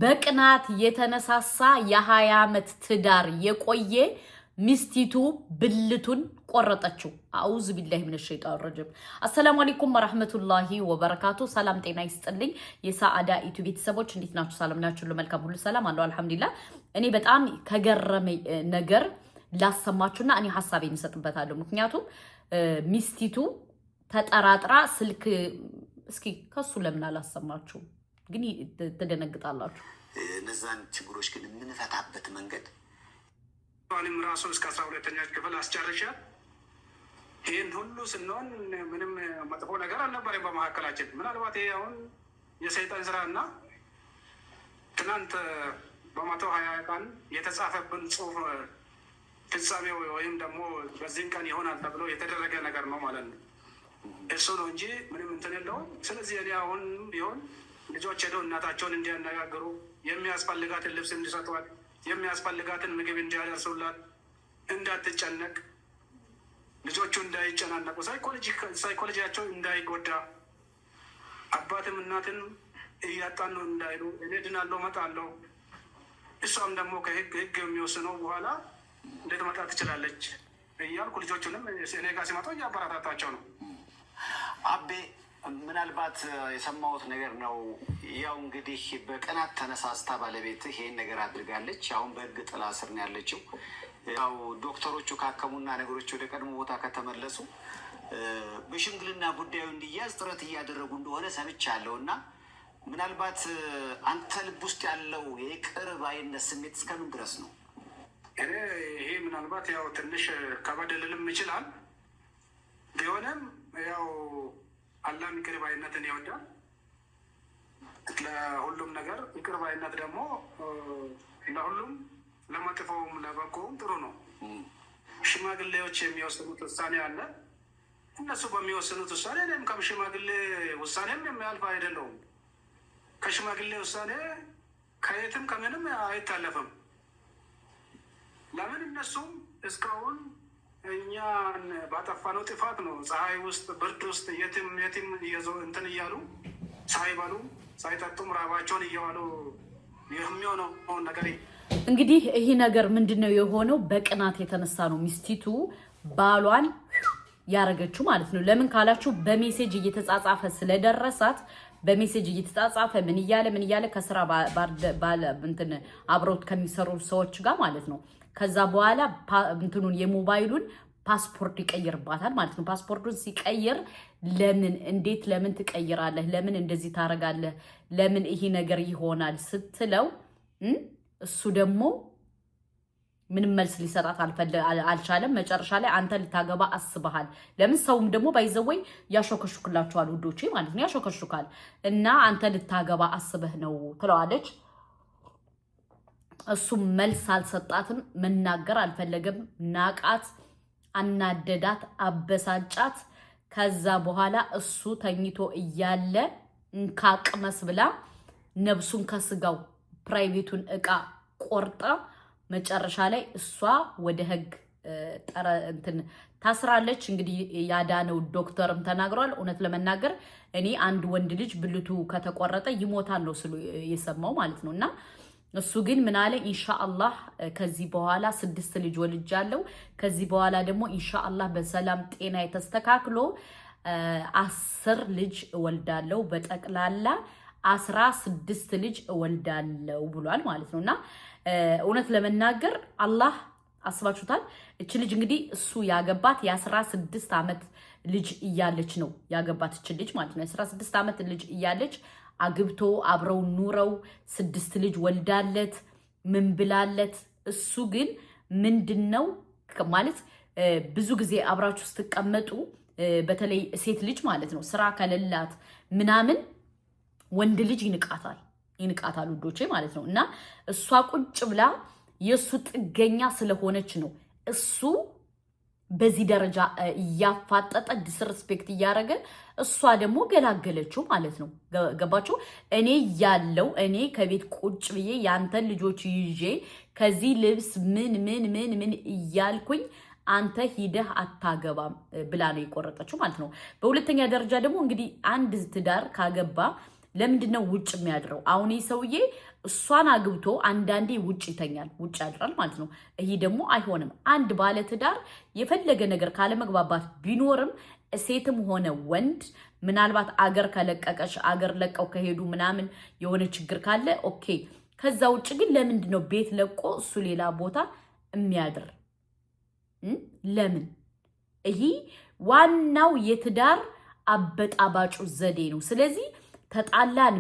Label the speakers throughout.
Speaker 1: በቅናት የተነሳሳ የ20 ዓመት ትዳር የቆየ ሚስቲቱ ብልቱን ቆረጠችው። አውዝ ቢላሂ ሚነሽ ሸይጣን ረጂም። አሰላሙ አለይኩም ወራህመቱላሂ ወበረካቱ። ሰላም ጤና ይስጥልኝ የሳአዳ ኢቱ ቤተሰቦች እንዴት ናችሁ? ሰላም ናችሁ? ለመልካም ሁሉ ሰላም አለው አልሐምዱሊላህ። እኔ በጣም ከገረመኝ ነገር ላሰማችሁና እኔ ሐሳቤን እንሰጥበታለሁ። ምክንያቱም ሚስቲቱ ተጠራጥራ ስልክ እስኪ ከሱ ለምን አላሰማችሁ ግን ትደነግጣላችሁ።
Speaker 2: እነዛን ችግሮች ግን የምንፈታበት መንገድ
Speaker 3: አሁንም ራሱ እስከ 12ኛ ክፍል አስጨርሻል። ይህን ሁሉ ስንሆን ምንም መጥፎ ነገር አልነበረም በመካከላችን። ምናልባት ይሄ አሁን የሰይጣን ስራ እና ትናንት በ120 ቀን የተጻፈብን ጽሁፍ ፍጻሜው ወይም ደግሞ በዚህን ቀን ይሆናል ተብሎ የተደረገ ነገር ነው ማለት ነው። እሱ ነው እንጂ ምንም እንትን የለውም። ስለዚህ እኔ አሁን ቢሆን ልጆች ሄደው እናታቸውን እንዲያነጋግሩ፣ የሚያስፈልጋትን ልብስ እንዲሰጧት፣ የሚያስፈልጋትን ምግብ እንዲያደርሱላት፣ እንዳትጨነቅ፣ ልጆቹ እንዳይጨናነቁ፣ ሳይኮሎጂያቸው እንዳይጎዳ፣ አባትም እናትን እያጣን ነው እንዳይሉ፣ እኔ ድናለሁ እመጣለሁ፣ እሷም ደግሞ ከህግ የሚወስነው በኋላ እንድትመጣ ትችላለች እያልኩ ልጆቹንም እኔ ጋር ሲመጡ እያበረታታቸው ነው።
Speaker 2: አቤ ምናልባት የሰማሁት ነገር ነው። ያው እንግዲህ በቅናት ተነሳስታ ባለቤትህ ይሄን ነገር አድርጋለች። አሁን በህግ ጥላ ስር ነው ያለችው። ያው ዶክተሮቹ ካከሙና ነገሮች ወደ ቀድሞ ቦታ ከተመለሱ በሽምግልና ጉዳዩ እንዲያዝ ጥረት እያደረጉ እንደሆነ ሰምቻለሁ። እና ምናልባት አንተ ልብ ውስጥ ያለው የቅር ባይነት ስሜት እስከምን ድረስ ነው?
Speaker 3: ይሄ ምናልባት ያው ትንሽ ከበድ ሊልም ይችላል። ቢሆንም ያው አላህ ይቅር ባይነትን ይወዳል። ለሁሉም ነገር ይቅር ባይነት ደግሞ ለሁሉም ለመጥፎውም ለበጎውም ጥሩ ነው። ሽማግሌዎች የሚወስኑት ውሳኔ አለ። እነሱ በሚወስኑት ውሳኔ እኔም ከሽማግሌ ውሳኔም የሚያልፍ አይደለሁም። ከሽማግሌ ውሳኔ ከየትም ከምንም አይታለፍም። ለምን እነሱም እስካሁን እኛን ባጠፋነው ጥፋት ነው ፀሐይ ውስጥ ብርድ ውስጥ የትም እንትን እያሉ ሳይበሉ ሳይጠጡም ራባቸውን እየዋሉ የሚሆነው ነገር።
Speaker 1: እንግዲህ ይህ ነገር ምንድነው የሆነው? በቅናት የተነሳ ነው ሚስቲቱ ባሏን ያረገችው ማለት ነው። ለምን ካላችሁ በሜሴጅ እየተጻጻፈ ስለደረሳት በሜሴጅ እየተጻጻፈ ምን እያለ ከስራ ባለ እንትን አብሮት ከሚሰሩ ሰዎች ጋር ማለት ነው። ከዛ በኋላ እንትኑን የሞባይሉን ፓስፖርት ይቀይርባታል ማለት ነው። ፓስፖርቱን ሲቀይር ለምን ትቀይራለህ? ለምን እንደዚህ ታረጋለህ? ለምን ይሄ ነገር ይሆናል ስትለው እሱ ደግሞ ምንም መልስ ሊሰጣት አልቻለም። መጨረሻ ላይ አንተ ልታገባ አስበሃል። ለምን ሰውም ደግሞ ባይዘወይ ያሾከሹክላችኋል ውዶቼ ማለት ነው። ያሾከሹካል እና አንተ ልታገባ አስበህ ነው ትለዋለች። እሱም መልስ አልሰጣትም። መናገር አልፈለገም። ናቃት፣ አናደዳት፣ አበሳጫት። ከዛ በኋላ እሱ ተኝቶ እያለ እንካቅመስ ብላ ነብሱን ከስጋው ፕራይቬቱን እቃ ቆርጣ መጨረሻ ላይ እሷ ወደ ህግ ታስራለች። እንግዲህ ያዳነው ዶክተርም ተናግሯል። እውነት ለመናገር እኔ አንድ ወንድ ልጅ ብልቱ ከተቆረጠ ይሞታል ነው ስሉ የሰማው ማለት ነው። እና እሱ ግን ምን አለ? ኢንሻአላህ ከዚህ በኋላ 6 ልጅ ወልጃለሁ። ከዚህ በኋላ ደግሞ ኢንሻአላህ በሰላም ጤና የተስተካክሎ 10 ልጅ እወልዳለሁ፣ በጠቅላላ 16 ልጅ እወልዳለሁ ብሏል ማለት ነው። እና እውነት ለመናገር አላህ አስባችሁታል። እች ልጅ እንግዲህ እሱ ያገባት የ16 ዓመት ልጅ እያለች ነው ያገባት እች ልጅ ማለት ነው። የ16 ዓመት ልጅ እያለች አግብቶ አብረው ኑረው 6 ልጅ ወልዳለት ምን ብላለት። እሱ ግን ምንድነው ማለት ብዙ ጊዜ አብራችሁ ስትቀመጡ በተለይ ሴት ልጅ ማለት ነው ስራ ከሌላት ምናምን ወንድ ልጅ ይንቃታል ውዶቼ ማለት ነው። እና እሷ ቁጭ ብላ የእሱ ጥገኛ ስለሆነች ነው እሱ በዚህ ደረጃ እያፋጠጠ ዲስሪስፔክት እያደረገ እሷ ደግሞ ገላገለችው ማለት ነው። ገባችሁ? እኔ ከቤት ቁጭ ብዬ ያንተን ልጆች ይዤ ከዚህ ልብስ ምን እያልኩኝ አንተ ሂደህ አታገባም ብላ ነው የቆረጠችው ማለት ነው። በሁለተኛ ደረጃ ደግሞ እንግዲህ አንድ ትዳር ካገባ ለምንድነው ውጭ የሚያድረው? አሁን ይህ ሰውዬ እሷን አግብቶ አንዳንዴ ውጭ ይተኛል፣ ውጭ ያድራል ማለት ነው። ይሄ ደግሞ አይሆንም። አንድ ባለ ትዳር የፈለገ ነገር ካለ መግባባት ቢኖርም ሴትም ሆነ ወንድ ምናልባት አገር ከለቀቀሽ አገር ለቀው ከሄዱ ምናምን የሆነ ችግር ካለ ኦኬ። ከዛ ውጭ ግን ለምንድን ነው ቤት ለቆ እሱ ሌላ ቦታ የሚያድር? ለምን? ይሄ ዋናው የትዳር አበጣባጩ ዘዴ ነው። ስለዚህ ተጣላን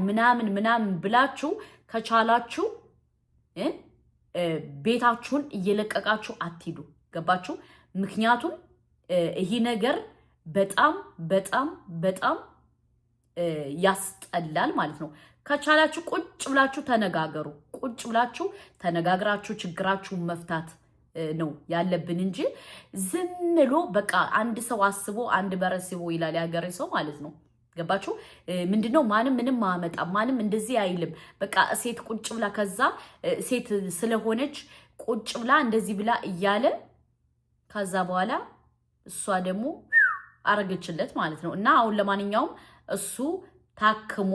Speaker 1: ምናምን ብላችሁ ከቻላችሁ ቤታችሁን እየለቀቃችሁ አትሂዱ። ገባችሁ? ምክንያቱም ይሄ ነገር በጣም በጣም በጣም ያስጠላል ማለት ነው። ከቻላችሁ ቁጭ ብላችሁ ተነጋገሩ። ቁጭ ብላችሁ ተነጋግራችሁ ችግራችሁን መፍታት ነው ያለብን እንጂ ዝም ብሎ በቃ አንድ ሰው አስቦ አንድ በረስቦ ይላል ያገሬ ሰው ማለት ነው። ገባችሁ? ምንድነው ማንም ምንም አመጣ ማንም እንደዚህ አይልም። በቃ ሴት ቁጭ ብላ ከዛ ሴት ስለሆነች ቁጭ ብላ እንደዚህ ብላ እያለ ከዛ በኋላ እሷ ደግሞ አረገችለት ማለት ነው። እና አሁን ለማንኛውም እሱ ታክሞ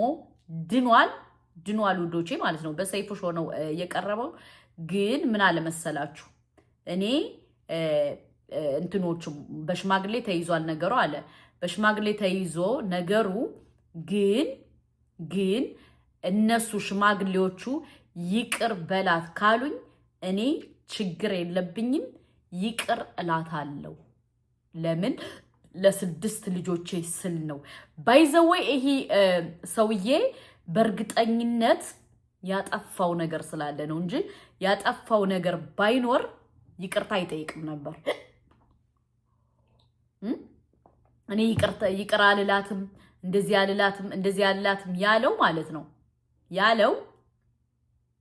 Speaker 1: ድኗል ውዶቼ ማለት ነው። በሰይፉ ሾው ነው የቀረበው። ግን ምን አለ መሰላችሁ እኔ እንትኖቹ በሽማግሌ ተይዟል ነገሩ አለ። በሽማግሌ ተይዞ ነገሩ ግን እነሱ ሽማግሌዎቹ ይቅር በላት ካሉኝ እኔ ችግር የለብኝም፣ ይቅር እላታለሁ። ለምን? ለ6 ልጆቼ ስል ነው። ባይዘወይ ይሄ ሰውዬ በእርግጠኝነት ያጠፋው ነገር ስላለ ነው እንጂ ያጠፋው ነገር ባይኖር ይቅርታ አይጠይቅም ነበር። እኔ ይቅር አልላትም እንደዚህ አልላትም ያለው ማለት ነው። ያለው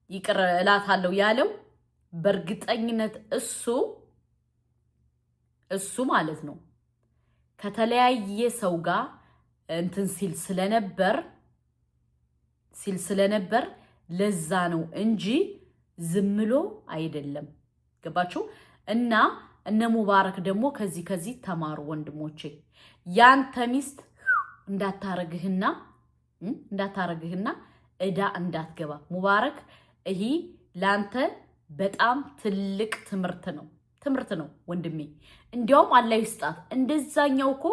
Speaker 1: ይቅር እላታለሁ ያለው በእርግጠኝነት እሱ ማለት ነው ከተለያየ ሰው ጋር እንትን ሲል ስለነበር ለዛ ነው እንጂ ዝምሎ አይደለም። ገባችሁ? እና እነ ሙባረክ ደግሞ ከዚህ ተማሩ ወንድሞቼ። ያንተ ሚስት እንዳታረግህና እዳ እንዳትገባ ሙባረክ። ይሄ ላንተ በጣም ትልቅ ትምህርት ነው ወንድሜ። እንዲያውም አላህ ይስጣት። እንደዛኛው እኮ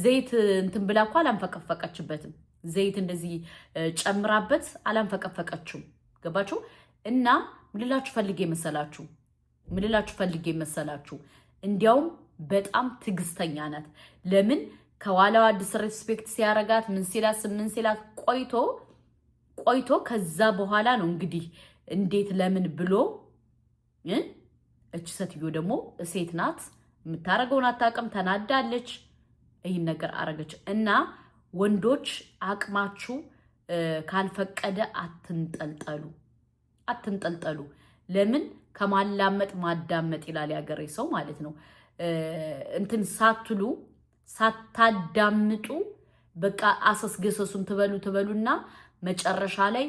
Speaker 1: ዘይት እንትን ብላ እኮ አላንፈቀፈቀችበትም። ዘይት እንደዚህ ጨምራበት አላንፈቀፈቀችም። ገባችሁ? እና ምልላችሁ ፈልጌ መሰላችሁ እንዲያውም በጣም ትግስተኛ ናት። ለምን? ከኋላዋ ዲስሬስፔክት ሲያረጋት ምን ሲላት ቆይቶ ከዛ በኋላ ነው እንግዲህ እንዴት ለምን ብሎ እች ሴትዮ ደግሞ ሴት ናት፣ የምታረገውን አታውቅም፣ ተናዳለች፣ ይህን ነገር አረገች። እና ወንዶች አቅማችሁ ካልፈቀደ አትንጠልጠሉ። ለምን? ከማላመጥ ማዳመጥ ይላል ያገሬ ሰው ማለት ነው። እንትን ሳታዳምጡ በቃ አሰስገሰሱን ትበሉና መጨረሻ ላይ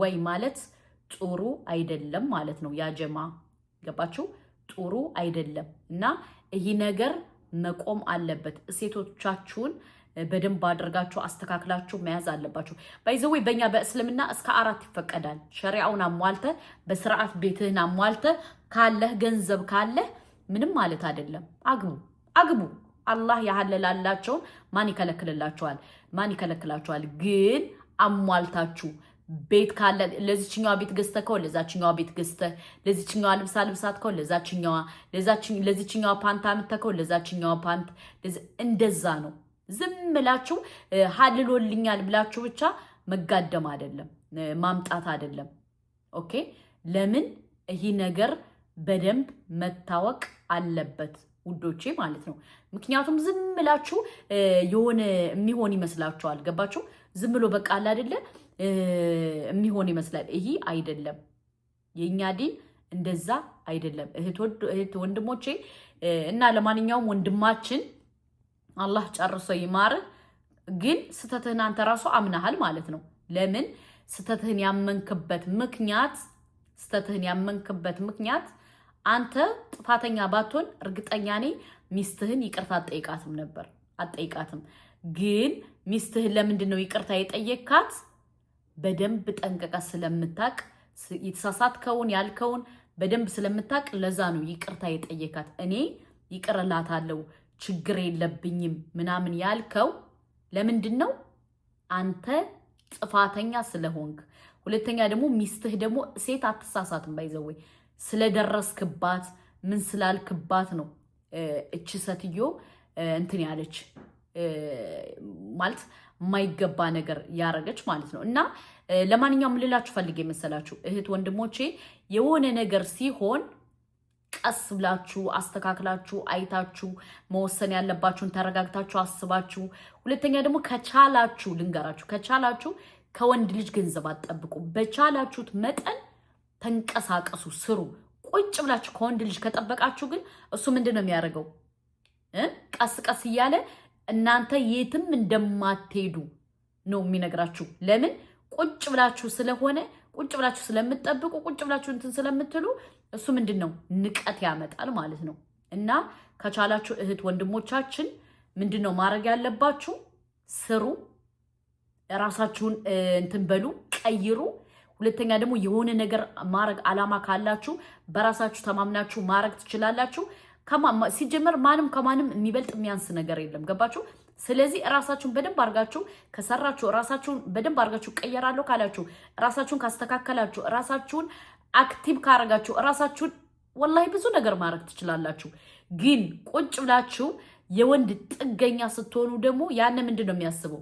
Speaker 1: ዋይ ማለት ጥሩ አይደለም ማለት ነው። ያጀማ ገባችሁ? ጥሩ አይደለም። እና ይህ ነገር መቆም አለበት። ሴቶቻችሁን በደንብ አድርጋችሁ አስተካክላችሁ መያዝ አለባችሁ። ባይዘዌ በእኛ በእስልምና እስከ 4 ይፈቀዳል። ሸሪዓውን አሟልተ በስርዓት ቤትህን አሟልተ ካለህ ገንዘብ ካለህ ምንም ማለት አይደለም። አግቡ። አላህ ያሐለላላቸውን ማን ይከለክላቸዋል? ግን አሟልታችሁ ቤት ካለ ለዚህኛዋ ቤት ገዝተህ ከሆነ ለዛችኛዋ ቤት ገዝተህ፣ ለዚህኛዋ ልብሳት ከሆነ ለዛችኛዋ፣ ለዚህኛዋ ፓንት አምጥተህ ከሆነ ለዛችኛዋ ፓንት፣ እንደዛ ነው። ዝም ብላችሁ ሀልሎልኛል ብላችሁ ብቻ መጋደም አይደለም፣ ማምጣት አይደለም። ኦኬ? ለምን? ይህ ነገር በደንብ መታወቅ አለበት ውዶቼ ማለት ነው። ምክንያቱም ዝም ብላችሁ የሆነ የሚሆን ይመስላችኋል። ገባችሁ? ዝም ብሎ በቃ አለ አይደለ የሚሆን ይመስላል። ይሄ አይደለም። የኛ ዲን እንደዛ አይደለም። እህት ወንድሞቼ እና ለማንኛውም ወንድማችን አላህ ጨርሶ ይማርህ። ግን ስተትህን አንተ ራሱ አምናሃል ማለት ነው። ለምን? ስተትህን ያመንክበት ምክንያት አንተ ጥፋተኛ ባትሆን እርግጠኛ ነኝ ሚስትህን ይቅርታ አትጠይቃትም። ግን ሚስትህን ለምንድን ነው ይቅርታ የጠየካት? በደንብ ጠንቀቃ ስለምታቅ የተሳሳትከውን ያልከውን በደንብ ስለምታቅ ለዛ ነው ይቅርታ የጠየካት። እኔ ይቅርላታለሁ ችግር የለብኝም ምናምን ያልከው ለምንድን ነው? አንተ ጥፋተኛ ስለሆንክ። ሁለተኛ ደግሞ ሚስትህ ደግሞ ሴት አትሳሳትም ባይዘወይ ስለደረስክባት ምን ስላልክባት ነው እቺ ሴትዮ እንትን ያለች ማለት የማይገባ ነገር ያረገች ማለት ነው። እና ለማንኛውም ልላችሁ ፈልጌ መሰላችሁ እህት ወንድሞቼ የሆነ ነገር ሲሆን ቀስ ብላችሁ አስተካክላችሁ አይታችሁ መወሰን ያለባችሁን ተረጋግታችሁ አስባችሁ። ሁለተኛ ደግሞ ከቻላችሁ ልንገራችሁ ከቻላችሁ ከወንድ ልጅ ገንዘብ አትጠብቁ። በቻላችሁት መጠን ተንቀሳቀሱ፣ ስሩ። ቁጭ ብላችሁ ከወንድ ልጅ ከጠበቃችሁ ግን እሱ ምንድነው የሚያደርገው? ቀስ ቀስ እያለ እናንተ የትም እንደማትሄዱ ነው የሚነግራችሁ። ለምን? ቁጭ ብላችሁ ስለሆነ ቁጭ ብላችሁ ስለምትጠብቁ ቁጭ ብላችሁ እንትን ስለምትሉ እሱ ምንድነው ንቀት ያመጣል ማለት ነው። እና ከቻላችሁ እህት ወንድሞቻችን ምንድነው ማድረግ ያለባችሁ? ስሩ፣ ራሳችሁን እንትን በሉ፣ ቀይሩ። ሁለተኛ ደግሞ የሆነ ነገር ማድረግ አላማ ካላችሁ በራሳችሁ ተማምናችሁ ማድረግ ትችላላችሁ። ሲጀመር ማንም ከማንም የሚበልጥ የሚያንስ ነገር የለም። ገባችሁ? ስለዚህ ራሳችሁን በደንብ አርጋችሁ ከሰራችሁ ራሳችሁን በደንብ አርጋችሁ ቀየራለሁ ካላችሁ ራሳችሁን ካስተካከላችሁ ራሳችሁን አክቲቭ ካረጋችሁ ራሳችሁን ወላሂ ብዙ ነገር ማድረግ ትችላላችሁ። ግን ቁጭ ብላችሁ የወንድ ጥገኛ ስትሆኑ ደግሞ ያነ ምንድነው የሚያስበው?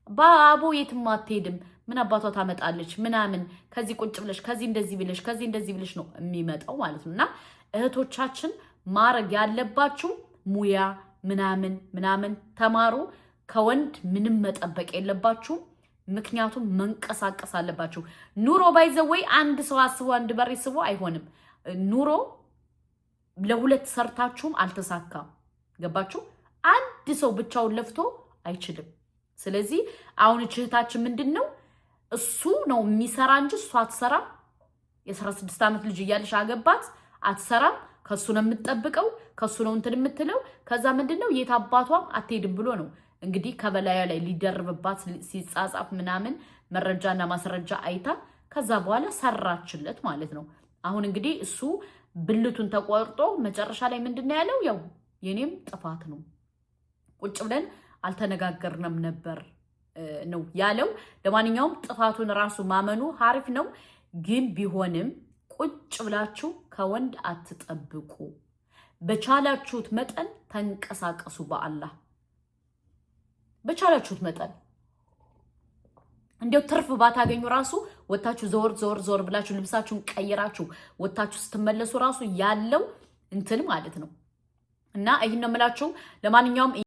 Speaker 1: ባቦ የትም አትሄድም ምን አባቷ ታመጣለች ምናምን ከዚህ ቁጭ ብለሽ ከዚህ እንደዚህ ብለሽ ከዚህ እንደዚህ ብለሽ ነው የሚመጣው ማለት ነውና እህቶቻችን ማረግ ያለባችሁ ሙያ ምናምን ተማሩ። ከወንድ ምንም መጠበቅ የለባችሁ። ምክንያቱም መንቀሳቀስ አለባችሁ። ኑሮ ባይዘወይ አንድ ሰው አስቦ አንድ በር ይስቦ አይሆንም። ኑሮ ለሁለት ሰርታችሁም አልተሳካም። ገባችሁ? አንድ ሰው ብቻውን ለፍቶ አይችልም። ስለዚህ አሁን እህታችን ምንድነው እሱ ነው የሚሰራ እንጂ እሷ አትሰራም። የ16 ዓመት ልጅ እያለሽ አገባት አትሰራም። ከሱ ነው የምትጠብቀው፣ ከሱ ነው እንትን የምትለው። ከዛ ምንድነው የት አባቷም አትሄድም ብሎ ነው እንግዲህ ከበላያ ላይ ሊደርብባት ሲጻጻፍ ምናምን መረጃና ማስረጃ አይታ ከዛ በኋላ ሰራችለት ማለት ነው። አሁን እንግዲህ እሱ ብልቱን ተቆርጦ መጨረሻ ላይ ምንድነው ያለው? ያው የኔም ጥፋት ነው ቁጭ ብለን አልተነጋገርንም ነበር ነው ያለው። ለማንኛውም ጥፋቱን ራሱ ማመኑ አሪፍ ነው። ግን ቢሆንም ቁጭ ብላችሁ ከወንድ አትጠብቁ። በቻላችሁት መጠን ተንቀሳቀሱ። በአላህ በቻላችሁት መጠን እንዴው ትርፍ ባታገኙ ራሱ ወጣችሁ ዞር ብላችሁ ልብሳችሁን ቀይራችሁ ወጣችሁ ስትመለሱ ራሱ ያለው እንትን ማለት ነው። እና ይሄን ነው የምላችሁ። ለማንኛውም